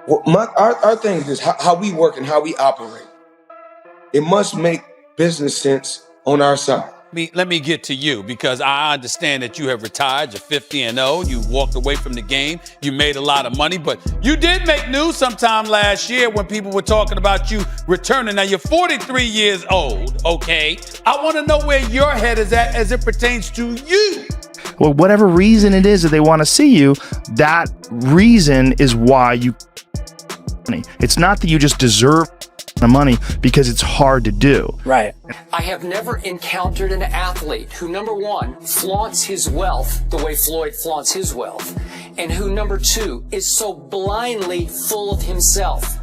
Well, our thing is how we work and how we operate. It must make business sense on our side. Let me get to you, because I understand that you have retired, you're 50-0, you walked away from the game, you made a lot of money, but you did make news sometime last year when people were talking about you returning. Now, you're 43 years old, okay? I want to know where your head is at as it pertains to you. Well, whatever reason it is that they want to see you, that reason is why you money. It's not that you just deserve the money, because it's hard to do. Right. I have never encountered an athlete who, number one, flaunts his wealth the way Floyd flaunts his wealth, and who, number two, is so blindly full of himself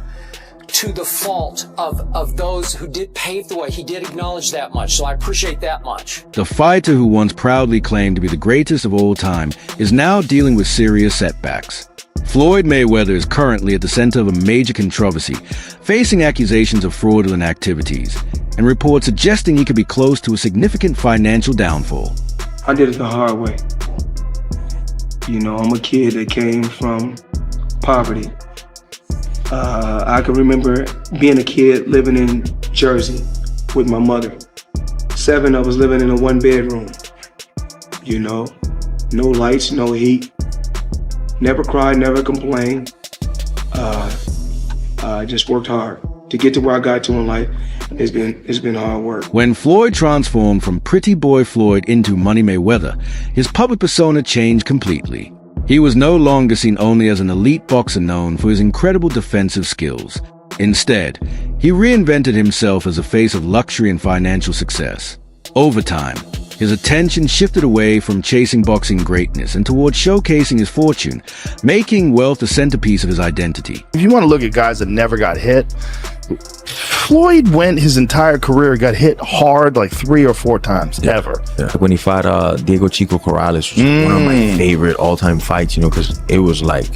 to the fault of those who did pave the way. He did acknowledge that much, so I appreciate that much. The fighter who once proudly claimed to be the greatest of all time is now dealing with serious setbacks. Floyd Mayweather is currently at the center of a major controversy, facing accusations of fraudulent activities and reports suggesting he could be close to a significant financial downfall. I did it the hard way. You know, I'm a kid that came from poverty. I can remember being a kid living in Jersey with my mother. 7 of us living in a 1-bedroom. You know, no lights, no heat. Never cried, never complained. Just worked hard to get to where I got to in life. It's been hard work. When Floyd transformed from Pretty Boy Floyd into Money Mayweather, his public persona changed completely. He was no longer seen only as an elite boxer known for his incredible defensive skills. Instead, he reinvented himself as a face of luxury and financial success. Over time, his attention shifted away from chasing boxing greatness and towards showcasing his fortune, making wealth the centerpiece of his identity. If you want to look at guys that never got hit, Floyd went his entire career, got hit hard like 3 or 4 times, ever. Yeah. When he fought Diego Chico Corrales, which is one of my favorite all-time fights, you know, because it was like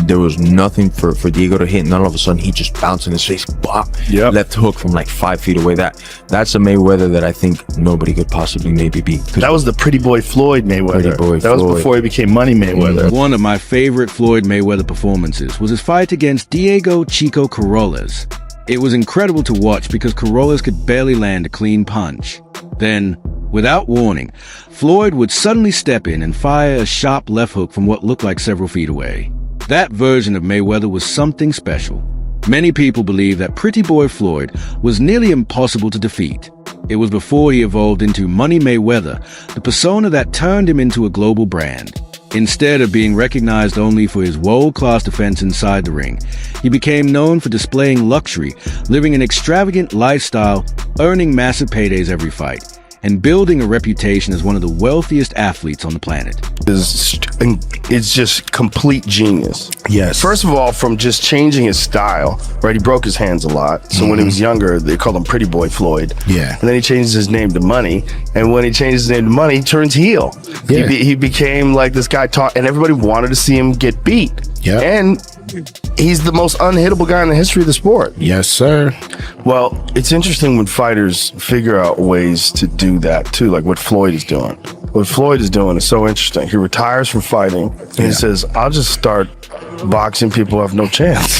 there was nothing for Diego to hit, and then all of a sudden he just bounced in his face, bop, left hook from like 5 feet away. That's a Mayweather that I think nobody could possibly maybe beat. That was the Pretty Boy Floyd Mayweather. That was before he became Money Mayweather. One of my favorite Floyd Mayweather performances was his fight against Diego Chico Corrales. It was incredible to watch because Corrales could barely land a clean punch. Then, without warning, Floyd would suddenly step in and fire a sharp left hook from what looked like several feet away. That version of Mayweather was something special. Many people believe that Pretty Boy Floyd was nearly impossible to defeat. It was before he evolved into Money Mayweather, the persona that turned him into a global brand. Instead of being recognized only for his world-class defense inside the ring, he became known for displaying luxury, living an extravagant lifestyle, earning massive paydays every fight, and building a reputation as one of the wealthiest athletes on the planet. It's just complete genius. Yes. First of all, from just changing his style, right? He broke his hands a lot. So when he was younger, they called him Pretty Boy Floyd. Yeah. And then he changed his name to Money. And when he changed his name to Money, he turns heel. Yeah. He became like this guy and everybody wanted to see him get beat. Yeah. And he's the most unhittable guy in the history of the sport. Yes, sir. Well, it's interesting when fighters figure out ways to do that too, like what Floyd is doing. What Floyd is doing is so interesting. He retires from fighting and he says, I'll just start boxing people who have no chance.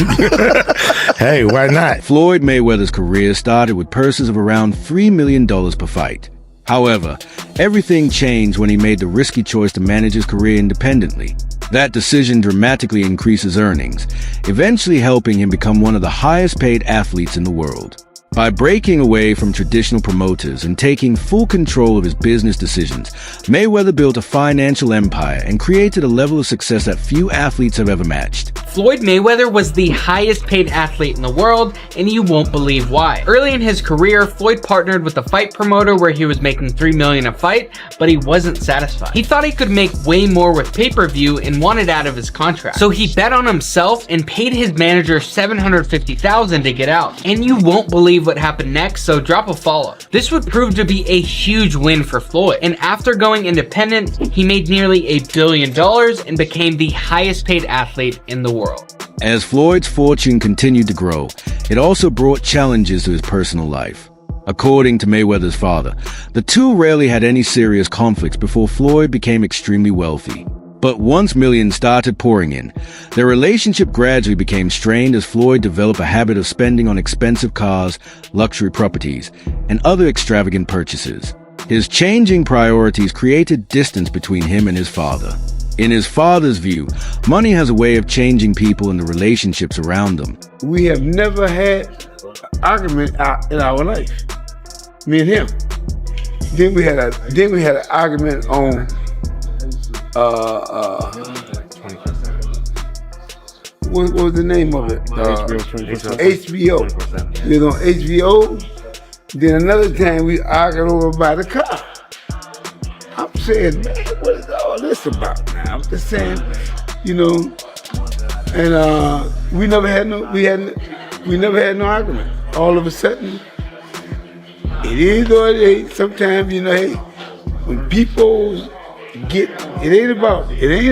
Hey, why not? Floyd Mayweather's career started with purses of around $3 million per fight. However, everything changed when he made the risky choice to manage his career independently. That decision dramatically increases earnings, eventually helping him become one of the highest-paid athletes in the world. By breaking away from traditional promoters and taking full control of his business decisions, Mayweather built a financial empire and created a level of success that few athletes have ever matched. Floyd Mayweather was the highest paid athlete in the world, and you won't believe why. Early in his career, Floyd partnered with a fight promoter where he was making $3 million a fight, but he wasn't satisfied. He thought he could make way more with pay-per-view and wanted out of his contract. So he bet on himself and paid his manager $750,000 to get out. And you won't believe what happened next, so drop a follow. This would prove to be a huge win for Floyd, and after going independent, he made nearly $1 billion and became the highest paid athlete in the world. As Floyd's fortune continued to grow, it also brought challenges to his personal life. According to Mayweather's father, the two rarely had any serious conflicts before Floyd became extremely wealthy. But once millions started pouring in, their relationship gradually became strained as Floyd developed a habit of spending on expensive cars, luxury properties, and other extravagant purchases. His changing priorities created distance between him and his father. In his father's view, money has a way of changing people and the relationships around them. We have never had an argument in our life, me and him. Then we had an argument on what was the name of it? HBO. You know, HBO. Then another time we argued over by the car. I'm saying, man, what is all this about now? I'm just saying, you know, and we never had no argument. All of a sudden, it is what it is. Sometimes, you know, hey, when people it ain't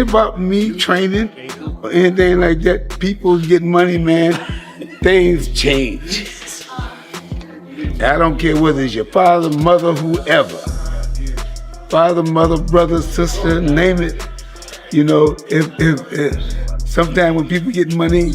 about me training or anything like that. People get money, man. Things change. I don't care whether it's your father, mother, whoever. Father, mother, brother, sister, name it. You know, if sometimes when people get money.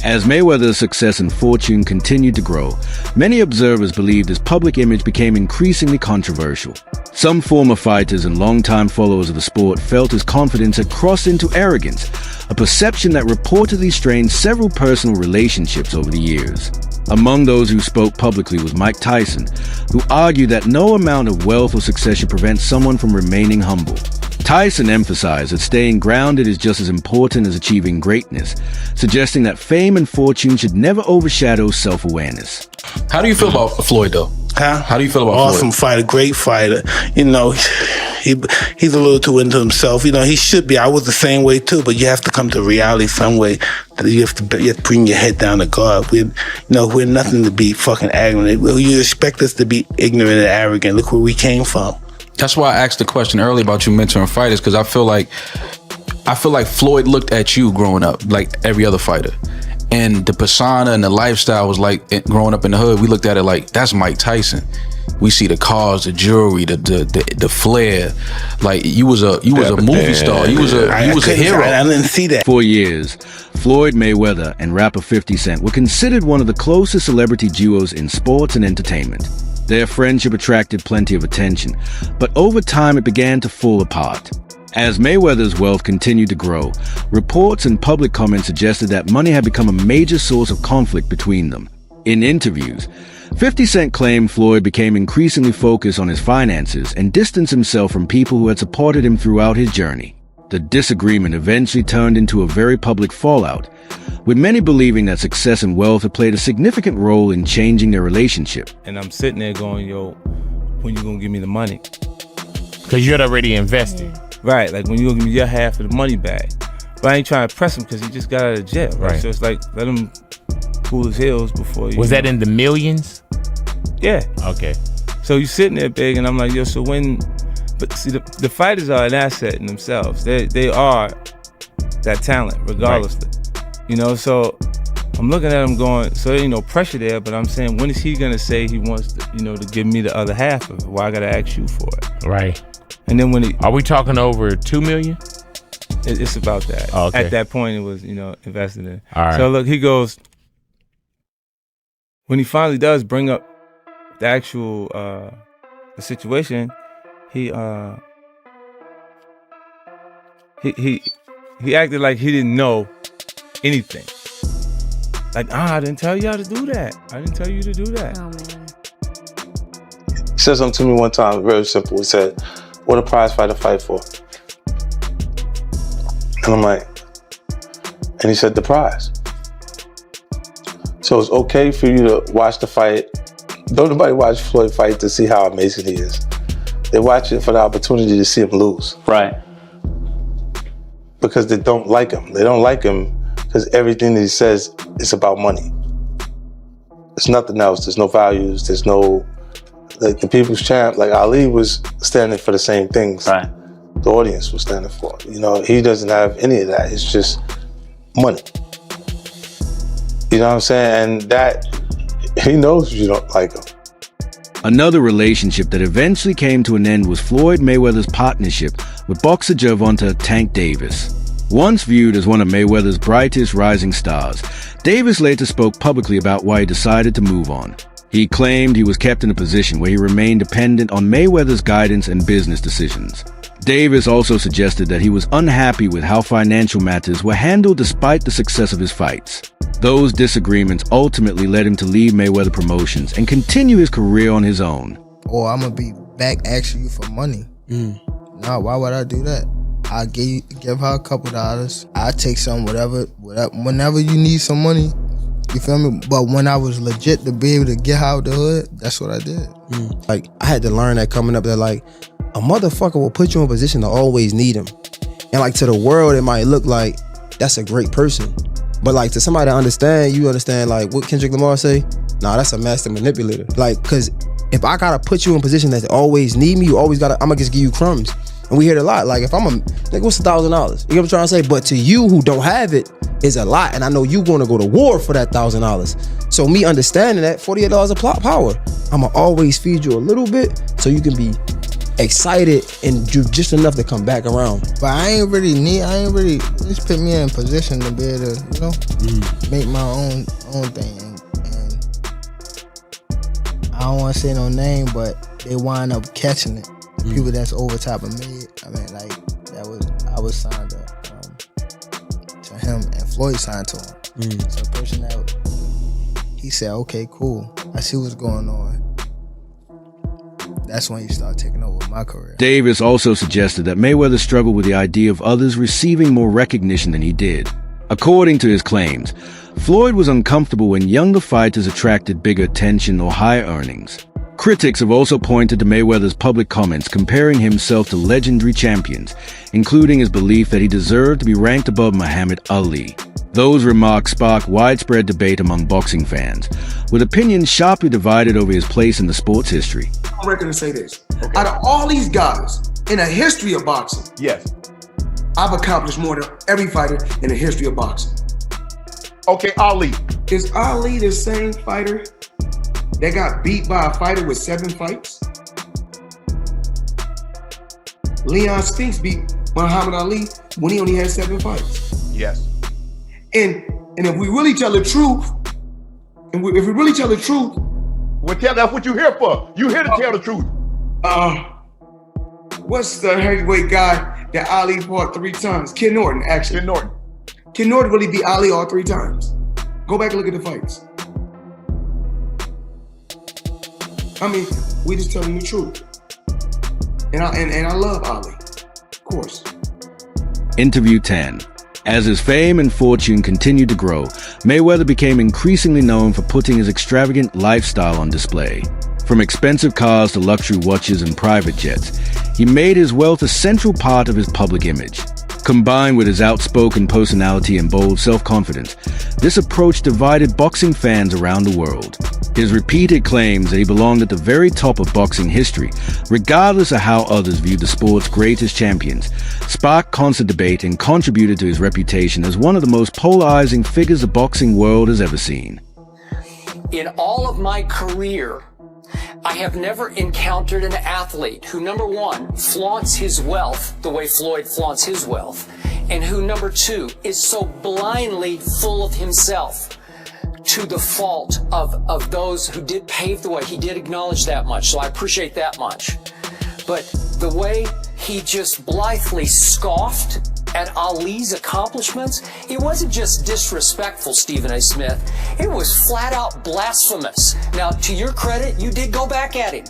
As Mayweather's success and fortune continued to grow, many observers believed his public image became increasingly controversial. Some former fighters and longtime followers of the sport felt his confidence had crossed into arrogance, a perception that reportedly strained several personal relationships over the years. Among those who spoke publicly was Mike Tyson, who argued that no amount of wealth or success should prevent someone from remaining humble. Tyson emphasized that staying grounded is just as important as achieving greatness, suggesting that fame and fortune should never overshadow self-awareness. How do you feel about Floyd, though? Huh? How do you feel about Awesome Floyd? fighter, great fighter. You know, he's a little too into himself. You know, he should be. I was the same way too, but you have to come to reality some way. You have to bring your head down to God. We're nothing to be fucking arrogant. You expect us to be ignorant and arrogant. Look where we came from. That's why I asked the question earlier about you mentoring fighters, because I feel like Floyd looked at you growing up like every other fighter. And the persona and the lifestyle was like, growing up in the hood, we looked at it like, that's Mike Tyson. We see the cars, the jewelry, the flair. Like you was a movie star. You was a hero. I didn't see that. For years, Floyd Mayweather and rapper 50 Cent were considered one of the closest celebrity duos in sports and entertainment. Their friendship attracted plenty of attention, but over time it began to fall apart. As Mayweather's wealth continued to grow, reports and public comments suggested that money had become a major source of conflict between them. In interviews, 50 Cent claimed Floyd became increasingly focused on his finances and distanced himself from people who had supported him throughout his journey. The disagreement eventually turned into a very public fallout, with many believing that success and wealth had played a significant role in changing their relationship. And I'm sitting there going, yo, when you gonna give me the money? Because you had already invested. Right, like when you gonna give me your half of the money back. But I ain't trying to press him because he just got out of jail, right? So it's like, let him cool his heels before you. Was that in the millions? Yeah. Okay. So you sitting there big, and I'm like, yo, so when, but see, the fighters are an asset in themselves. They are that talent, regardlessly. Right. You know, so I'm looking at him going, so there ain't no pressure there, but I'm saying, when is he gonna say he wants to, to give me the other half of it? Why I gotta ask you for it? Right. And then when are we talking over 2 million? It's about that. Oh, okay. At that point, it was, invested in. All right. So look, he goes, when he finally does bring up the actual the situation, he acted like he didn't know anything. Like, I didn't tell you how to do that. I didn't tell you to do that. Oh man. He said something to me one time, very simple. He said, "What a prize fighter fight for?" And I'm like, and he said, "The prize." So it's okay for you to watch the fight. Don't nobody watch Floyd fight to see how amazing he is. They watch it for the opportunity to see him lose. Right. Because they don't like him. They don't like him because everything that he says is about money. There's nothing else. There's no values. There's no, like the people's champ, like Ali was standing for the same things. Right. The audience was standing for. He doesn't have any of that. It's just money. You know what I'm saying? And that, he knows you don't like him. Another relationship that eventually came to an end was Floyd Mayweather's partnership with boxer Gervonta Tank Davis. Once viewed as one of Mayweather's brightest rising stars, Davis later spoke publicly about why he decided to move on. He claimed he was kept in a position where he remained dependent on Mayweather's guidance and business decisions. Davis also suggested that he was unhappy with how financial matters were handled despite the success of his fights. Those disagreements ultimately led him to leave Mayweather Promotions and continue his career on his own. Or I'm gonna be back asking you for money. Nah, why would I do that? I'll give her a couple dollars. I'll take some, whatever, whenever you need some money. You feel me? But when I was legit to be able to get out the hood, that's what I did. Like, I had to learn that coming up that, like, a motherfucker will put you in a position to always need him. And, like, to the world, it might look like that's a great person. But, like, to somebody to understand, you understand, like, what Kendrick Lamar say? Nah, that's a master manipulator. Like, because if I gotta put you in a position that they always need me, you always gotta, I'm gonna just give you crumbs. And we hear it a lot. Like, if I'm like, what's $1,000? You know what I'm trying to say? But to you who don't have it, is a lot. And I know you gonna go to war for that $1,000. So me understanding that, $48 of plot power, I'ma always feed you a little bit so you can be excited and do just enough to come back around. But I ain't really just put me in a position to be able to, you know, make my own thing. And I don't want to say no name, but they wind up catching it. People that's over top of me. I mean, like, I was signed up to him, and Floyd signed to him. So the person that he said, okay, cool, I see what's going on. That's when you start taking over my career. Davis also suggested that Mayweather struggled with the idea of others receiving more recognition than he did. According to his claims, Floyd was uncomfortable when younger fighters attracted bigger attention or higher earnings. Critics have also pointed to Mayweather's public comments comparing himself to legendary champions, including his belief that he deserved to be ranked above Muhammad Ali. Those remarks sparked widespread debate among boxing fans, with opinions sharply divided over his place in the sport's history. I'm ready to say this. Okay. Out of all these guys in the history of boxing, yes, I've accomplished more than every fighter in the history of boxing. Okay, Ali. Is Ali the same fighter that got beat by a fighter with 7 fights? Leon Spinks beat Muhammad Ali when he only had 7 fights. Yes. And if we really tell the truth, if we really tell the truth, well, that's what you're here for. You're here to tell the truth. What's the heavyweight guy that Ali fought 3 times? Ken Norton, actually. Ken Norton really beat Ali all 3 times. Go back and look at the fights. I mean, we just telling the truth. And I love Ali, of course. Interview 10. As his fame and fortune continued to grow, Mayweather became increasingly known for putting his extravagant lifestyle on display. From expensive cars to luxury watches and private jets, he made his wealth a central part of his public image. Combined with his outspoken personality and bold self-confidence, this approach divided boxing fans around the world. His repeated claims that he belonged at the very top of boxing history, regardless of how others viewed the sport's greatest champions, sparked constant debate and contributed to his reputation as one of the most polarizing figures the boxing world has ever seen. In all of my career, I have never encountered an athlete who, number one, flaunts his wealth the way Floyd flaunts his wealth, and who, number two, is so blindly full of himself to the fault of those who did pave the way. He did acknowledge that much, so I appreciate that much. But the way he just blithely scoffed at Ali's accomplishments, it wasn't just disrespectful, Stephen A. Smith. It was flat out blasphemous. Now, to your credit, you did go back at him.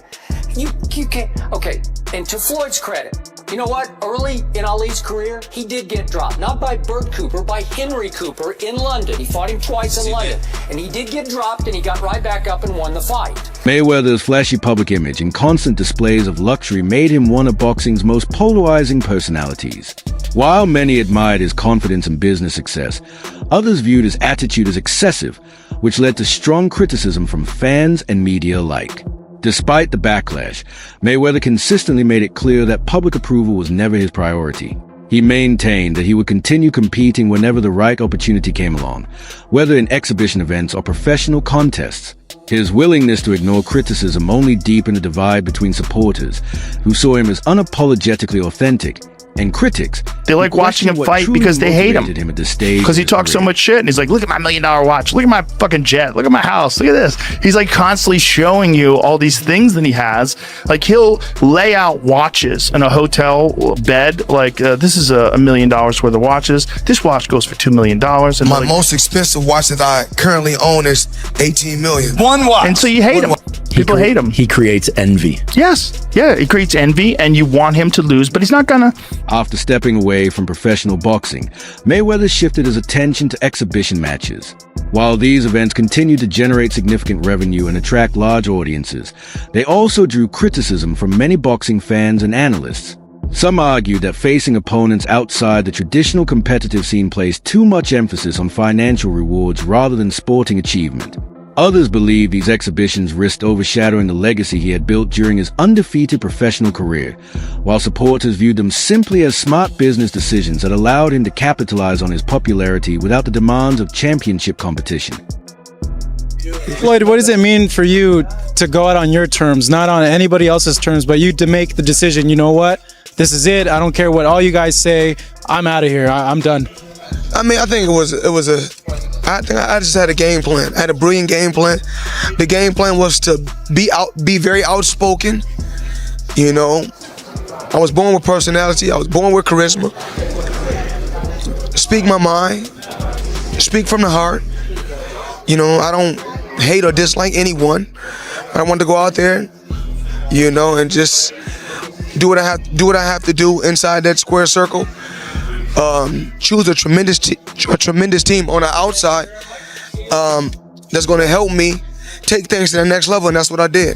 You can't, okay, and to Floyd's credit, you know what? Early in Ali's career, he did get dropped. Not by Bert Cooper, by Henry Cooper in London. He fought him twice in London. And he did get dropped, and he got right back up and won the fight. Mayweather's flashy public image and constant displays of luxury made him one of boxing's most polarizing personalities. While many admired his confidence and business success, others viewed his attitude as excessive, which led to strong criticism from fans and media alike. Despite the backlash, Mayweather consistently made it clear that public approval was never his priority. He maintained that he would continue competing whenever the right opportunity came along, whether in exhibition events or professional contests. His willingness to ignore criticism only deepened the divide between supporters, who saw him as unapologetically authentic, And critics, they like watching him fight because they hate him. At this stage because he talks so much shit, and he's like, "Look at my $1 million watch. Look at my fucking jet. Look at my house. Look at this." He's like constantly showing you all these things that he has. Like he'll lay out watches in a hotel bed. Like this is $1 million worth of watches. This watch goes for $2 million. And my most expensive watch that I currently own is $18 million. One watch. And so you hate him. People hate him. He creates envy. Yes. Yeah, he creates envy, and you want him to lose, but he's not gonna. After stepping away from professional boxing, Mayweather shifted his attention to exhibition matches. While these events continued to generate significant revenue and attract large audiences, they also drew criticism from many boxing fans and analysts. Some argued that facing opponents outside the traditional competitive scene placed too much emphasis on financial rewards rather than sporting achievement. Others believe these exhibitions risked overshadowing the legacy he had built during his undefeated professional career, while supporters viewed them simply as smart business decisions that allowed him to capitalize on his popularity without the demands of championship competition. Floyd, what does it mean for you to go out on your terms, not on anybody else's terms, but you to make the decision, you know what, this is it, I don't care what all you guys say, I'm out of here, I'm done? I mean, I think I just had a game plan. I had a brilliant game plan. The game plan was to be very outspoken. You know, I was born with personality. I was born with charisma. Speak my mind. Speak from the heart. You know, I don't hate or dislike anyone. I want to go out there, you know, and just do what I have to do inside that square circle. Choose a tremendous team on the outside that's going to help me take things to the next level, and that's what I did.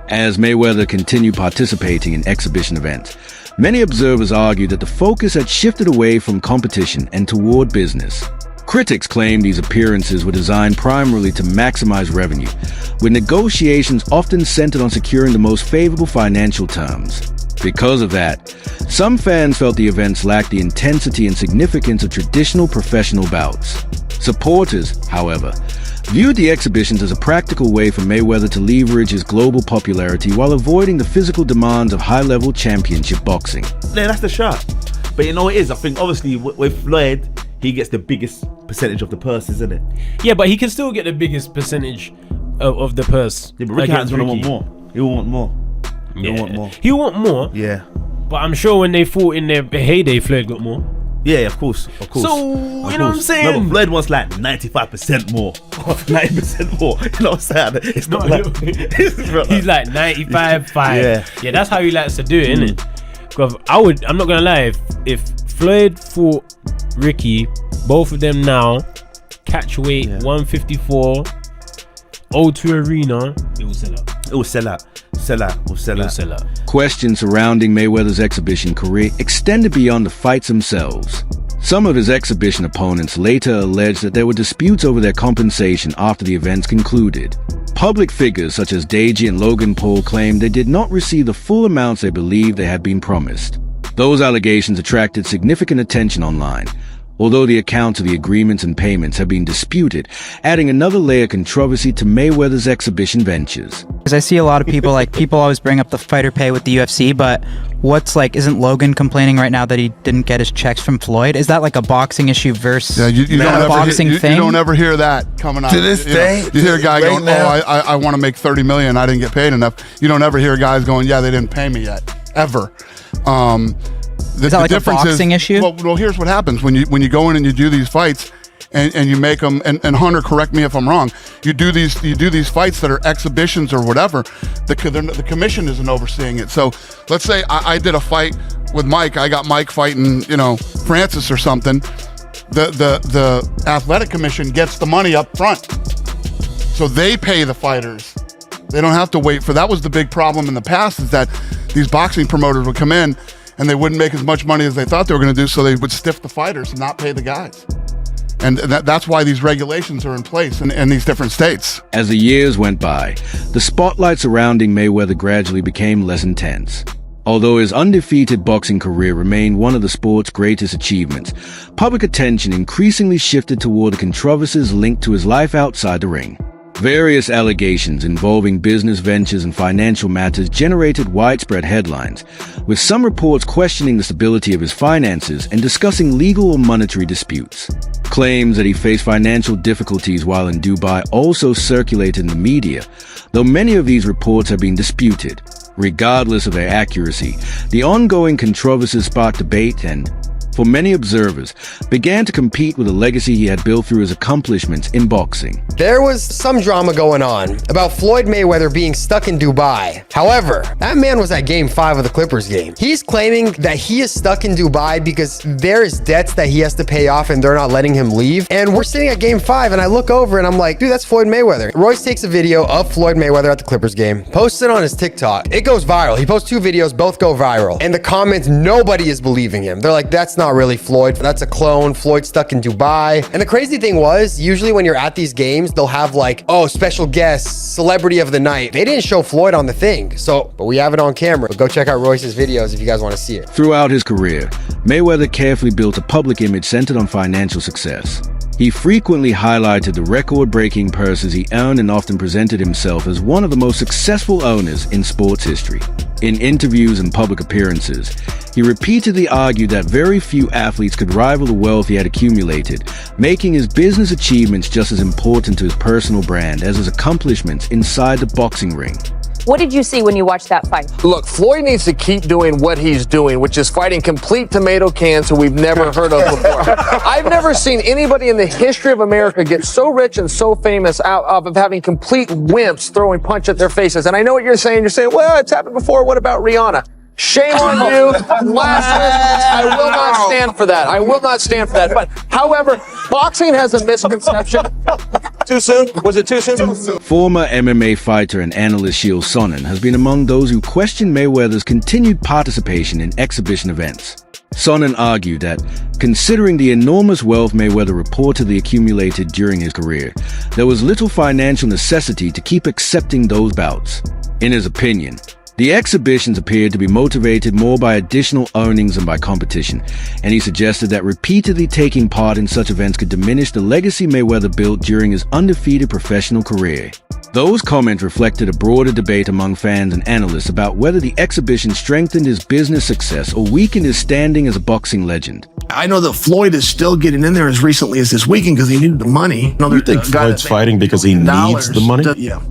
As Mayweather continued participating in exhibition events, many observers argued that the focus had shifted away from competition and toward business. Critics claimed these appearances were designed primarily to maximize revenue, with negotiations often centered on securing the most favorable financial terms. Because of that, some fans felt the events lacked the intensity and significance of traditional professional bouts. Supporters, however, viewed the exhibitions as a practical way for Mayweather to leverage his global popularity while avoiding the physical demands of high-level championship boxing. Yeah, that's the shot. But you know what it is? I think obviously with Floyd, he gets the biggest percentage of the purse, isn't it? Yeah, but he can still get the biggest percentage of the purse. Yeah, but Ricky Hatton's gonna want more. He'll want more. He'll want more. He'll want more. Yeah. But I'm sure when they fought in their heyday, Floyd got more. Yeah, of course. So, you know what I'm saying? No, but Floyd wants like 95% more. 90% more. You know what I'm saying? It's not like... He's like 95, 5. Yeah, that's how he likes to do it, innit? Because I'm not gonna lie, if Floyd fought Ricky, both of them now, catch weight, 154, O2 Arena, it will sell out. It will sell out. Will sell out. Questions surrounding Mayweather's exhibition career extended beyond the fights themselves. Some of his exhibition opponents later alleged that there were disputes over their compensation after the events concluded. Public figures such as Deji and Logan Paul claimed they did not receive the full amounts they believed they had been promised. Those allegations attracted significant attention online, although the accounts of the agreements and payments have been disputed, adding another layer of controversy to Mayweather's exhibition ventures. Because I see a lot of people always bring up the fighter pay with the UFC, but isn't Logan complaining right now that he didn't get his checks from Floyd? Is that like a boxing issue versus you a boxing thing? You don't ever hear that coming out. To this day, you hear a guy going, I want to make $30 million, I didn't get paid enough. You don't ever hear guys going, yeah, they didn't pay me yet, ever. Is that like a boxing issue? Well, here's what happens when you go in and you do these fights and you make them. And Hunter, correct me if I'm wrong. You do these fights that are exhibitions or whatever. The commission isn't overseeing it. So let's say I did a fight with Mike. I got Mike fighting, Francis or something. The athletic commission gets the money up front, so they pay the fighters. They don't have to wait for. That was the big problem in the past, is that these boxing promoters would come in and they wouldn't make as much money as they thought they were going to do, so they would stiff the fighters and not pay the guys. And that's why these regulations are in place in these different states. As the years went by, the spotlight surrounding Mayweather gradually became less intense. Although his undefeated boxing career remained one of the sport's greatest achievements, public attention increasingly shifted toward the controversies linked to his life outside the ring. Various allegations involving business ventures and financial matters generated widespread headlines, with some reports questioning the stability of his finances and discussing legal or monetary disputes. Claims that he faced financial difficulties while in Dubai also circulated in the media, though many of these reports have been disputed. Regardless of their accuracy, the ongoing controversies sparked debate and, for many observers, began to compete with the legacy he had built through his accomplishments in boxing. There was some drama going on about Floyd Mayweather being stuck in Dubai. However, that man was at Game 5 of the Clippers game. He's claiming that he is stuck in Dubai because there is debts that he has to pay off and they're not letting him leave. And we're sitting at Game 5 and I look over and I'm like, dude, that's Floyd Mayweather. Royce takes a video of Floyd Mayweather at the Clippers game, posts it on his TikTok. It goes viral. He posts 2 videos, both go viral. And the comments, nobody is believing him. They're like, that's not really Floyd. That's a clone. Floyd stuck in Dubai. And the crazy thing was, usually when you're at these games, they'll have like, oh, special guest, celebrity of the night. They didn't show Floyd on the thing. But we have it on camera. But go check out Royce's videos if you guys want to see it. Throughout his career, Mayweather carefully built a public image centered on financial success. He frequently highlighted the record-breaking purses he earned and often presented himself as one of the most successful owners in sports history. In interviews and public appearances, he repeatedly argued that very few athletes could rival the wealth he had accumulated, making his business achievements just as important to his personal brand as his accomplishments inside the boxing ring. What did you see when you watched that fight? Look, Floyd needs to keep doing what he's doing, which is fighting complete tomato cans who we've never heard of before. I've never seen anybody in the history of America get so rich and so famous out of having complete wimps throwing punch at their faces. And I know what you're saying. You're saying, well, it's happened before. What about Rihanna? Shame on you. Blasphemous. I will not stand for that. I will not stand for that. But, however, boxing has a misconception. Too soon? Was it too soon? Former MMA fighter and analyst Chael Sonnen has been among those who question Mayweather's continued participation in exhibition events. Sonnen argued that, considering the enormous wealth Mayweather reportedly accumulated during his career, there was little financial necessity to keep accepting those bouts. In his opinion, the exhibitions appeared to be motivated more by additional earnings than by competition, and he suggested that repeatedly taking part in such events could diminish the legacy Mayweather built during his undefeated professional career. Those comments reflected a broader debate among fans and analysts about whether the exhibition strengthened his business success or weakened his standing as a boxing legend. I know that Floyd is still getting in there as recently as this weekend because he needed the money. You think Floyd's fighting because he needs the money? Yeah.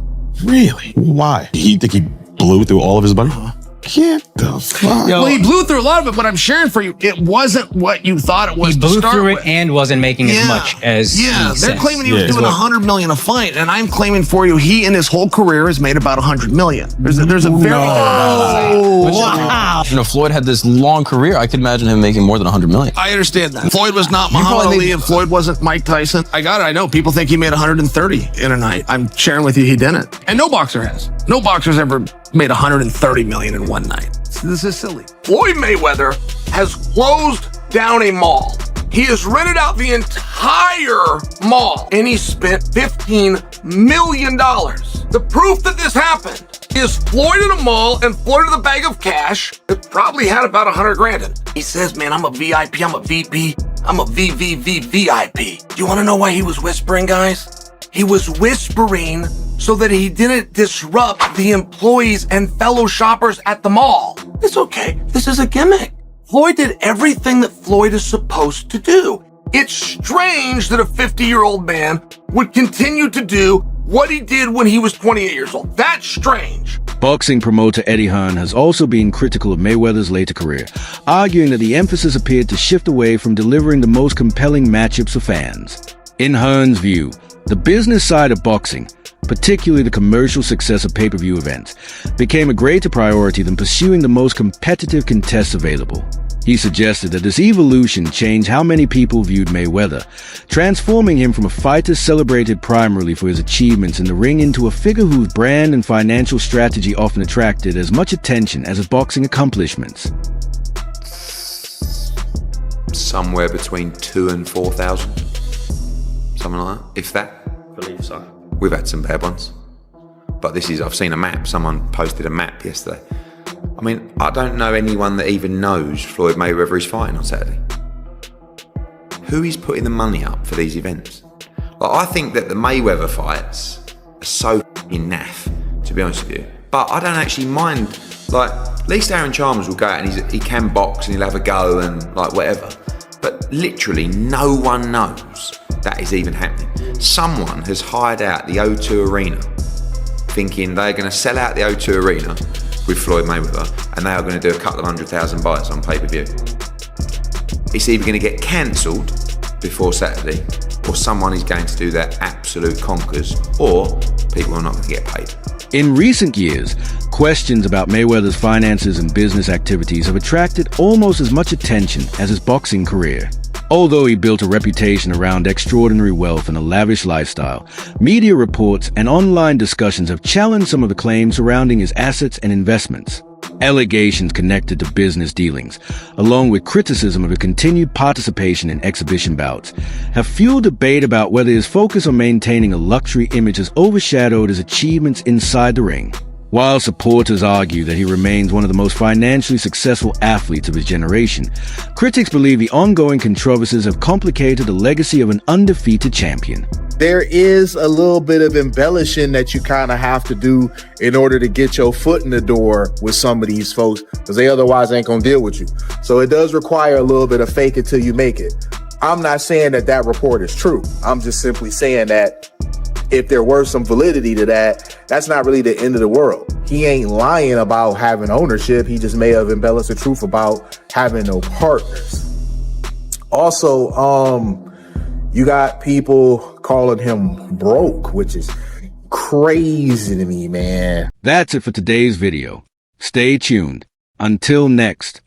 Really? Why? You think he blew through all of his money? Get the fuck. Well, he blew through a lot of it, but I'm sharing for you, it wasn't what you thought it was. He blew through it and wasn't making as much as they're claiming he was doing $100 million a fight, and I'm claiming for you, he in his whole career has made about $100 million. There's a very wow. You know, Floyd had this long career. I could imagine him making more than $100 million. I understand that. Floyd was not Muhammad Ali, and Floyd wasn't Mike Tyson. I got it. I know people think he made 130 in a night. I'm sharing with you, he didn't, and no boxer has. No boxer's ever made 130 million in one night. This is silly. Floyd Mayweather has closed down a mall. He has rented out the entire mall and he spent $15 million. The proof that this happened is Floyd in a mall and Floyd with a bag of cash that probably had about 100 grand in it. He says, man, I'm a VIP, I'm a VP, I'm a VVVVIP. Do you want to know why he was whispering, guys? He was whispering so that he didn't disrupt the employees and fellow shoppers at the mall. It's okay. This is a gimmick. Floyd did everything that Floyd is supposed to do. It's strange that a 50-year-old man would continue to do what he did when he was 28 years old. That's strange. Boxing promoter Eddie Hearn has also been critical of Mayweather's later career, arguing that the emphasis appeared to shift away from delivering the most compelling matchups for fans. In Hearn's view, the business side of boxing, particularly the commercial success of pay-per-view events, became a greater priority than pursuing the most competitive contests available. He suggested that this evolution changed how many people viewed Mayweather, transforming him from a fighter celebrated primarily for his achievements in the ring into a figure whose brand and financial strategy often attracted as much attention as his boxing accomplishments. Somewhere between 2,000 and 4,000. Something like that, if that. I believe so. We've had some bad ones. But this is, I've seen a map, someone posted a map yesterday. I mean, I don't know anyone that even knows Floyd Mayweather is fighting on Saturday. Who is putting the money up for these events? Like, I think that the Mayweather fights are so f***ing naff, to be honest with you. But I don't actually mind. Like, at least Aaron Chalmers will go out and he can box and he'll have a go and like whatever. But literally no one knows that is even happening. Someone has hired out the O2 Arena thinking they're going to sell out the O2 Arena with Floyd Mayweather and they are going to do a couple of 100,000 buys on pay-per-view. It's either going to get cancelled before Saturday or someone is going to do their absolute conkers or people are not going to get paid. In recent years, questions about Mayweather's finances and business activities have attracted almost as much attention as his boxing career. Although he built a reputation around extraordinary wealth and a lavish lifestyle, media reports and online discussions have challenged some of the claims surrounding his assets and investments. Allegations connected to business dealings, along with criticism of his continued participation in exhibition bouts, have fueled debate about whether his focus on maintaining a luxury image has overshadowed his achievements inside the ring. While supporters argue that he remains one of the most financially successful athletes of his generation, critics believe the ongoing controversies have complicated the legacy of an undefeated champion. There is a little bit of embellishing that you kind of have to do in order to get your foot in the door with some of these folks, because they otherwise ain't gonna deal with you. So it does require a little bit of fake it till you make it. I'm not saying that that report is true. I'm just simply saying that if there were some validity to that, that's not really the end of the world. He ain't lying about having ownership. He just may have embellished the truth about having no partners. Also, you got people calling him broke, which is crazy to me, man. That's it for today's video. Stay tuned. Until next.